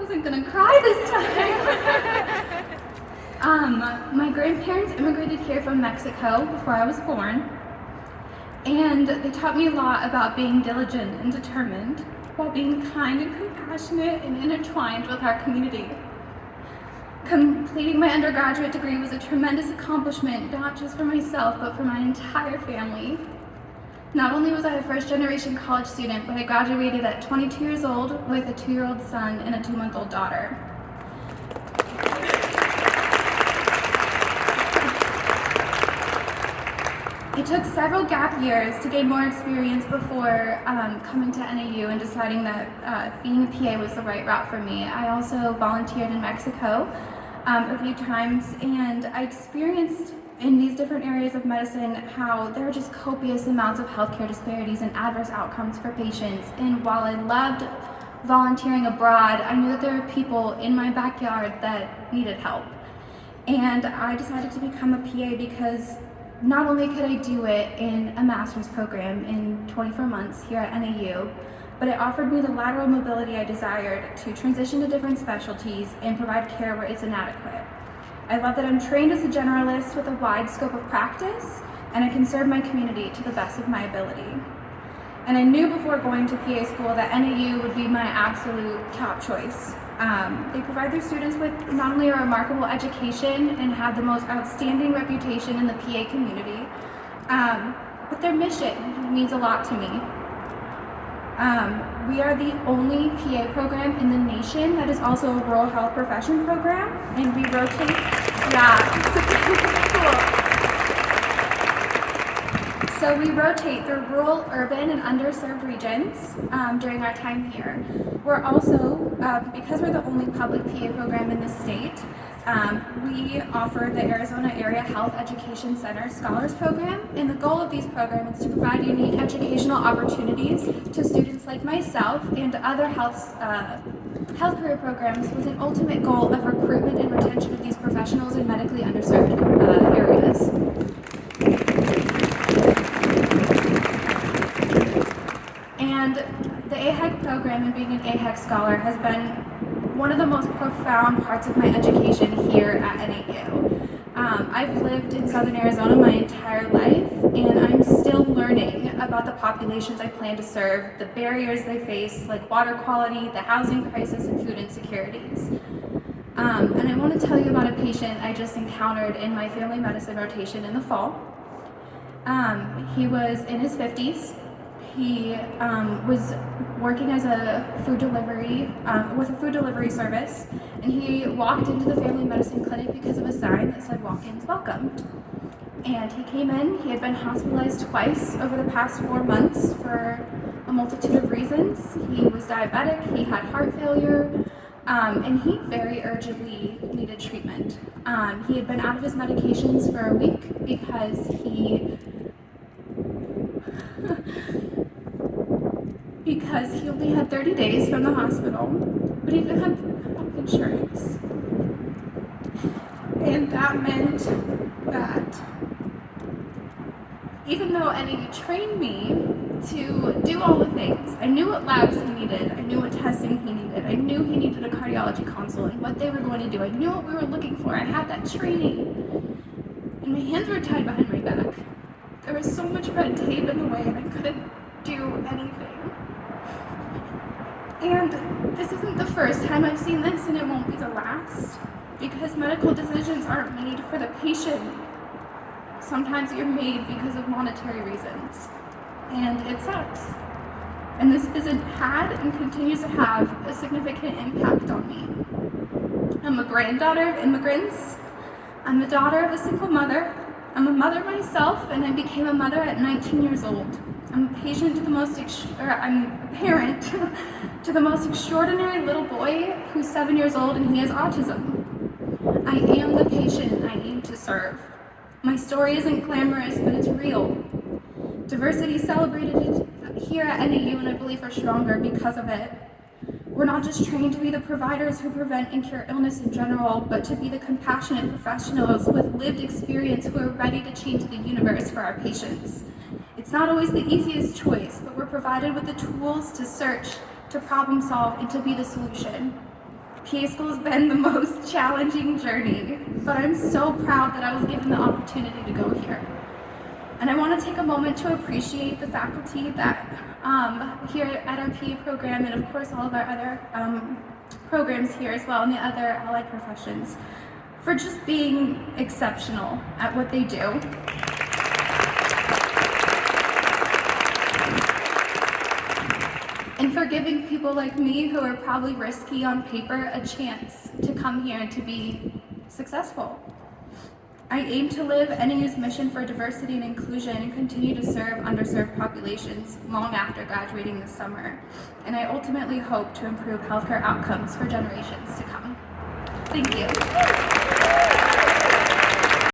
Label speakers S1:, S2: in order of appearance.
S1: wasn't gonna cry this time. My grandparents immigrated here from Mexico before I was born, and they taught me a lot about being diligent and determined while being kind and compassionate and intertwined with our community. Completing my undergraduate degree was a tremendous accomplishment, not just for myself, but for my entire family. Not only was I a first-generation college student, but I graduated at 22 years old with a 2-year-old son and a 2-month-old daughter. It took several gap years to gain more experience before coming to NAU and deciding that being a PA was the right route for me. I also volunteered in Mexico a few times, and I experienced in these different areas of medicine how there are just copious amounts of healthcare disparities and adverse outcomes for patients. And while I loved volunteering abroad, I knew that there were people in my backyard that needed help. And I decided to become a PA because not only could I do it in a master's program in 24 months here at NAU, but it offered me the lateral mobility I desired to transition to different specialties and provide care where it's inadequate. I love that I'm trained as a generalist with a wide scope of practice, and I can serve my community to the best of my ability. And I knew before going to PA school that NAU would be my absolute top choice. They provide their students with not only a remarkable education and have the most outstanding reputation in the PA community, but their mission means a lot to me. We are the only PA program in the nation that is also a rural health profession program, and we rotate. Cool. So we rotate through rural, urban, and underserved regions during our time here. We're also, because we're the only public PA program in the state, we offer the Arizona Area Health Education Center Scholars Program, and the goal of these programs is to provide unique educational opportunities to students like myself and other health career programs with an ultimate goal of recruitment and retention of these professionals in medically underserved areas. And the AHEC program and being an AHEC scholar has been one of the most profound parts of my education here at NAU. I've lived in Southern Arizona my entire life, and I'm still learning about the populations I plan to serve, the barriers they face, like water quality, the housing crisis, and food insecurities. And I want to tell you about a patient I just encountered in my family medicine rotation in the fall. He was in his 50s. He was working as a food delivery, with a food delivery service, and he walked into the family medicine clinic because of a sign that said "Walk-ins welcome." And he came in. He had been hospitalized twice over the past 4 months for a multitude of reasons. He was diabetic, he had heart failure, and he very urgently needed treatment. He had been out of his medications for a week because he only had 30 days from the hospital, but he didn't have health insurance. And that meant that even though NAU trained me to do all the things, I knew what labs he needed, I knew what testing he needed, I knew he needed a cardiology consult and what they were going to do, I knew what we were looking for, I had that training, and my hands were tied behind my back. There was so much red tape in the way and I couldn't do anything. And this isn't the first time I've seen this, and it won't be the last, because medical decisions aren't made for the patient. Sometimes you're made because of monetary reasons, and it sucks. And this visit had and continues to have a significant impact on me. I'm a granddaughter of immigrants. I'm the daughter of a single mother. I'm a mother myself, and I became a mother at 19 years old. I'm a parent to the most extraordinary little boy who's 7 years old, and he has autism. I am the patient I aim to serve. My story isn't glamorous, but it's real. Diversity is celebrated here at NAU, and I believe we're stronger because of it. We're not just trained to be the providers who prevent and cure illness in general, but to be the compassionate professionals with lived experience who are ready to change the universe for our patients. It's not always the easiest choice, but we're provided with the tools to search, to problem solve, and to be the solution. PA school has been the most challenging journey, but I'm so proud that I was given the opportunity to go here. And I want to take a moment to appreciate the faculty that here at our PA program, and of course all of our other programs here as well, and the other allied professions, for just being exceptional at what they do. And for giving people like me, who are probably risky on paper, a chance to come here and to be successful. I aim to live NAU's mission for diversity and inclusion and continue to serve underserved populations long after graduating this summer. And I ultimately hope to improve healthcare outcomes for generations to come. Thank you.